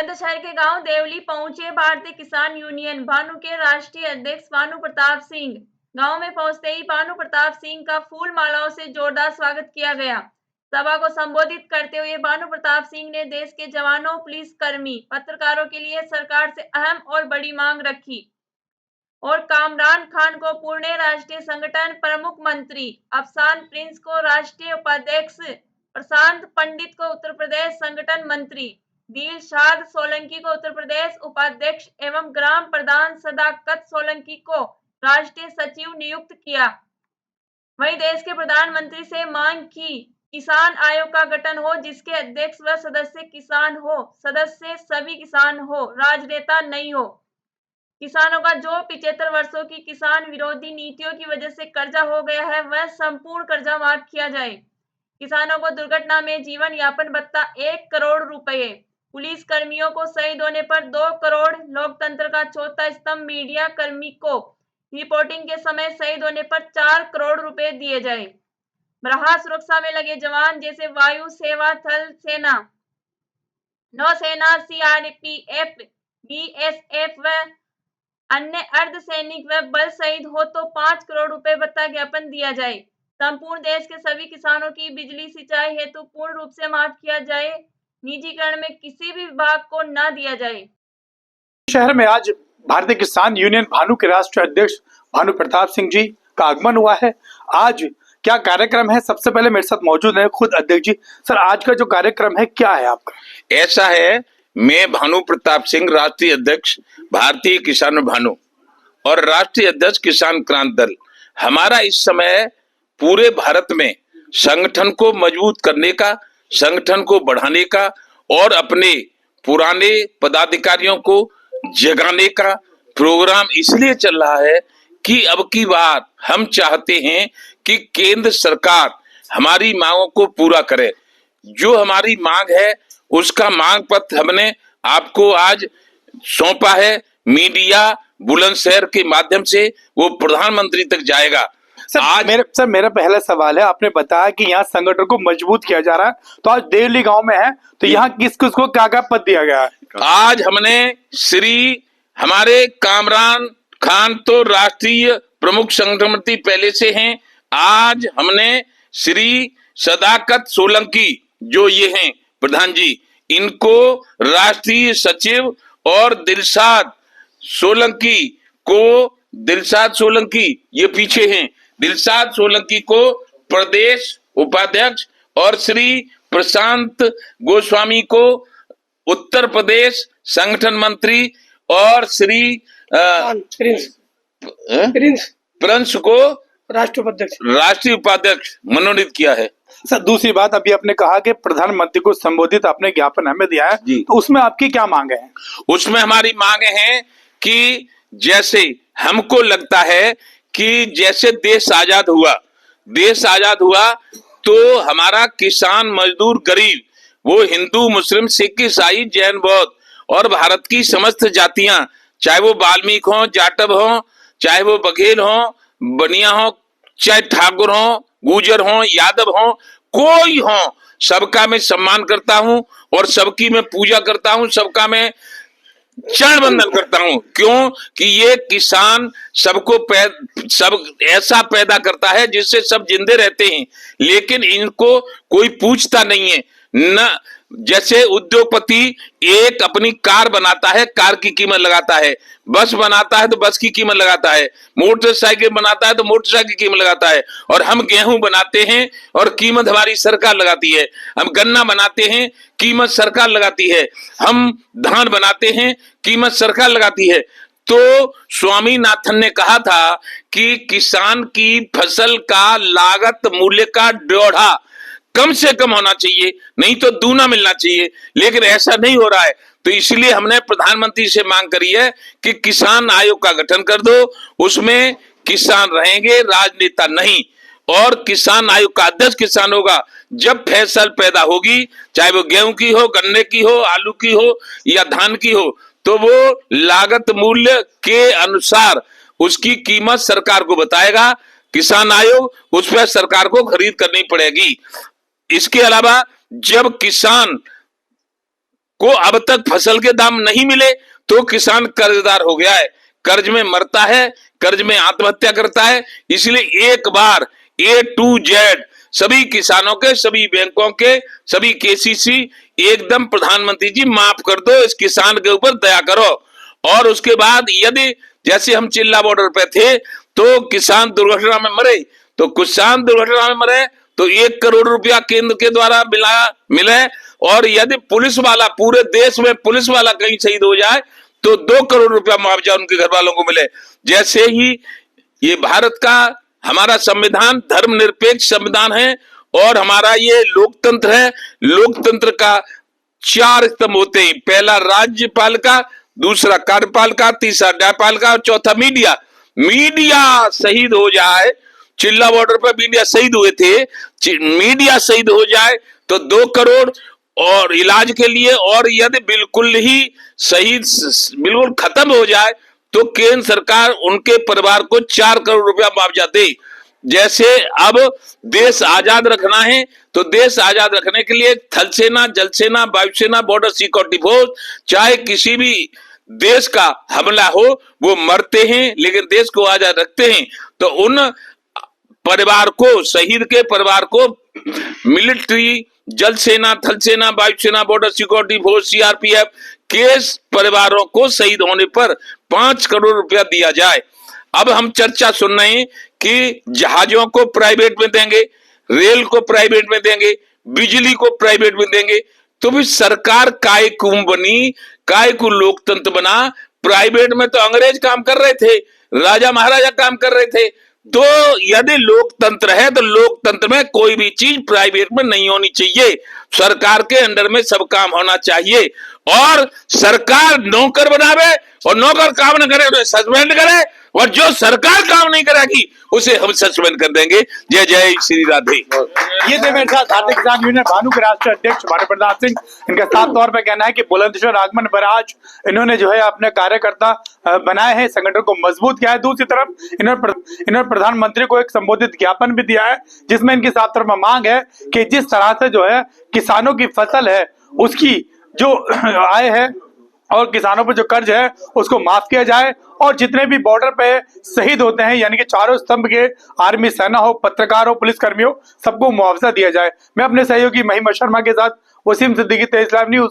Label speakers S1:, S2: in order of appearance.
S1: बुलंदशहर के गांव देवली पहुंचे भारतीय किसान यूनियन भानु के राष्ट्रीय अध्यक्ष भानु प्रताप सिंह। गांव में पहुंचते ही भानु प्रताप सिंह का फूल मालाओं से जोरदार स्वागत किया गया। सभा को संबोधित करते हुए भानु प्रताप सिंह ने देश के जवानों, पुलिसकर्मी, पत्रकारों के लिए सरकार से अहम और बड़ी मांग रखी और कामरान खान को पुणे राष्ट्रीय संगठन प्रमुख मंत्री, अफसान प्रिंस को राष्ट्रीय उपाध्यक्ष, प्रशांत पंडित को उत्तर प्रदेश संगठन मंत्री, दिलशाद सोलंकी को उत्तर प्रदेश उपाध्यक्ष एवं ग्राम प्रधान सदाकत सोलंकी को राष्ट्रीय सचिव नियुक्त किया। वहीं देश के प्रधानमंत्री से मांग की किसान आयोग का गठन हो जिसके अध्यक्ष व सदस्य किसान हो, सदस्य सभी किसान हो, राजनेता नहीं हो। किसानों का जो 75 वर्षों की किसान विरोधी नीतियों की वजह से कर्जा हो गया है वह संपूर्ण कर्जा माफ किया जाए। किसानों को दुर्घटना में जीवन यापन भत्ता 1 करोड़ रुपए, पुलिस कर्मियों को शहीद होने पर 2 करोड़, लोकतंत्र का चौथा स्तंभ मीडिया कर्मी को रिपोर्टिंग के समय शहीद होने पर 4 करोड़ रुपए दिए जाए। राह सुरक्षा में लगे जवान जैसे वायु सेवा, थल सेना, नौसेना, सीआरपीएफ, बीएसएफ व अन्य अर्धसैनिक व बल शहीद हो तो 5 करोड़ रुपए भत्ता ज्ञापन दिया जाए। संपूर्ण देश के सभी किसानों की बिजली सिंचाई हेतु पूर्ण रूप से माफ किया जाए। निजीकरण में किसी भी विभाग को न दिया जाए।
S2: शहर में आज भारतीय किसान यूनियन भानु के राष्ट्रीय अध्यक्ष भानु प्रताप सिंह जी का आगमन हुआ है। आज क्या कार्यक्रम है, सबसे पहले मेरे साथ मौजूद है खुद अध्यक्ष जी। सर, आज का जो कार्यक्रम है क्या है आपका?
S3: ऐसा है, मैं भानु प्रताप सिंह, राष्ट्रीय अध्यक्ष भारतीय किसान भानु और राष्ट्रीय अध्यक्ष किसान क्रांति दल। हमारा इस समय पूरे भारत में संगठन को मजबूत करने का, संगठन को बढ़ाने का और अपने पुराने पदाधिकारियों को जगाने का प्रोग्राम इसलिए चल रहा है कि अब की बार हम चाहते हैं कि केंद्र सरकार हमारी मांगों को पूरा करे। जो हमारी मांग है उसका मांग पत्र हमने आपको आज सौंपा है। मीडिया बुलंदशहर के माध्यम से वो प्रधानमंत्री तक जाएगा।
S2: मेरा पहला सवाल है, आपने बताया कि यहाँ संगठन को मजबूत किया जा रहा है, तो आज देवली गांव में है तो यहाँ किस किस को क्या क्या पद दिया गया है?
S3: आज हमने श्री हमारे कामरान खान तो राष्ट्रीय प्रमुख संगठन मंत्री पहले से हैं। आज हमने श्री सदाकत सोलंकी जो ये हैं प्रधान जी, इनको राष्ट्रीय सचिव और दिलशाद सोलंकी ये पीछे हैं, दिलशाद सोलंकी को प्रदेश उपाध्यक्ष और श्री प्रशांत गोस्वामी को उत्तर प्रदेश संगठन मंत्री और श्री प्रिंस को राष्ट्रीय उपाध्यक्ष मनोनीत किया है।
S2: सर, दूसरी बात, अभी आपने कहा कि प्रधानमंत्री को संबोधित आपने ज्ञापन हमें दिया है, तो उसमें आपकी क्या मांगे हैं?
S3: उसमें हमारी मांगे हैं कि जैसे हमको लगता है कि जैसे देश आजाद हुआ तो हमारा किसान, मजदूर, गरीब, वो हिंदू, मुस्लिम, सिख, ईसाई, जैन, बौद्ध और भारत की समस्त जातियां, चाहे वो वाल्मीकि हो, जाटव हो, चाहे वो बघेल हो, बनिया हो, चाहे ठाकुर हो, गुजर हो, यादव हो, कोई हो, सबका मैं सम्मान करता हूं और सबकी मैं पूजा करता हूं, सबका मैं चरण वंदन करता हूं। क्यों कि ये किसान सब ऐसा पैदा करता है जिससे सब जिंदे रहते हैं, लेकिन इनको कोई पूछता नहीं है। न जैसे उद्योगपति एक अपनी कार बनाता है, कार की कीमत लगाता है, बस बनाता है तो बस की कीमत लगाता है, मोटरसाइकिल बनाता है तो मोटरसाइकिल की कीमत लगाता है, और हम गेहूं बनाते हैं और कीमत हमारी सरकार लगाती है, हम गन्ना बनाते हैं, कीमत सरकार लगाती है, हम धान बनाते हैं, कीमत सरकार लगाती है। तो स्वामीनाथन ने कहा था कि किसान की फसल का लागत मूल्य का 1.5 कम से कम होना चाहिए, नहीं तो दूना मिलना चाहिए, लेकिन ऐसा नहीं हो रहा है। तो इसलिए हमने प्रधानमंत्री से मांग करी है कि किसान आयोग का गठन कर दो, उसमें किसान रहेंगे, राजनेता नहीं, और किसान आयोग का अध्यक्ष किसान होगा। जब फसल पैदा होगी, चाहे वो गेहूं की हो, गन्ने की हो, आलू की हो या धान की हो, तो वो लागत मूल्य के अनुसार उसकी कीमत सरकार को बताएगा किसान आयोग, उस पर सरकार को खरीद करनी पड़ेगी। इसके अलावा जब किसान को अब तक फसल के दाम नहीं मिले तो किसान कर्जदार हो गया है, कर्ज में मरता है, कर्ज में आत्महत्या करता है। इसलिए एक बार A to Z सभी किसानों के, सभी बैंकों के, सभी KCC एकदम प्रधानमंत्री जी माफ कर दो, इस किसान के ऊपर दया करो। और उसके बाद यदि जैसे हम चिल्ला बॉर्डर पे थे तो किसान दुर्घटना में मरे, तो किसान दुर्घटना में मरे तो 1 करोड़ रुपया केंद्र के द्वारा मिले। और यदि पुलिस वाला, पूरे देश में पुलिस वाला कहीं शहीद हो जाए तो 2 करोड़ रुपया मुआवजा उनके घर वालों को मिले। जैसे ही ये भारत का हमारा संविधान धर्मनिरपेक्ष संविधान है और हमारा ये लोकतंत्र है। लोकतंत्र का 4 स्तंभ होते हैं, पहला राज्यपालिका, दूसरा कार्यपालिका, तीसरा न्यायपालिका और चौथा मीडिया। मीडिया शहीद हो जाए, चिल्ला बॉर्डर पर मीडिया शहीद हुए थे, मीडिया शहीद हो जाए तो 2 करोड़ और इलाज के लिए, और यदि बिल्कुल ही शहीद बिल्कुल खत्म हो जाए तो केंद्र सरकार उनके परिवार को 4 करोड़ रुपया मुआवजा दे। जैसे अब देश आजाद रखना है तो देश आजाद रखने के लिए थल सेना, जल सेना, वायुसेना, बॉर्डर सिक्योरिटी फोर्स, चाहे किसी भी देश का हमला हो वो मरते हैं लेकिन देश को आजाद रखते हैं। तो उन परिवार को, शहीद के परिवार को मिलिट्री, जल सेना, थल सेना, वायुसेना, बॉर्डर सिक्योरिटी फोर्स, CRPF के परिवारों को शहीद होने पर 5 करोड़ रुपया दिया जाए। अब हम चर्चा सुन रहे हैं कि जहाजों को प्राइवेट में देंगे, रेल को प्राइवेट में देंगे, बिजली को प्राइवेट में देंगे। तो भी सरकार काय को बनी, काय को लोकतंत्र बना। प्राइवेट में तो अंग्रेज काम कर रहे थे, राजा महाराजा काम कर रहे थे। तो यदि लोकतंत्र है तो लोकतंत्र में कोई भी चीज प्राइवेट में नहीं होनी चाहिए, सरकार के अंडर में सब काम होना चाहिए। और सरकार नौकर बनावे और नौकर काम न करे तो सस्पेंड करे, और जो सरकार काम नहीं करेगी उसे हम सस्पेंड कर देंगे। जय जय श्री राधे।
S2: ये थे मेरे साथ भारतीय किसान यूनियन भानु के राष्ट्रीय अध्यक्ष भानु प्रताप सिंह। इनका साफ तौर पर कहना है कि बुलंदशहर आगमन पर आज इन्होंने जो है अपने कार्यकर्ता बनाए हैं, संगठन को मजबूत किया है। दूसरी तरफ इन्होंने प्रधानमंत्री को एक संबोधित ज्ञापन भी दिया है जिसमें इनकी साफ तौर पर मांग है कि जिस तरह से जो है किसानों की फसल है उसकी जो आय है और किसानों पर जो कर्ज है उसको माफ किया जाए, और जितने भी बॉर्डर पे शहीद होते हैं यानी कि चारों स्तंभ के, आर्मी, सेना हो, पत्रकार हो, पुलिसकर्मी हो, सबको मुआवजा दिया जाए। मैं अपने सहयोगी महिमा शर्मा के साथ वसीम सिद्दीकी, तेज लाइव न्यूज।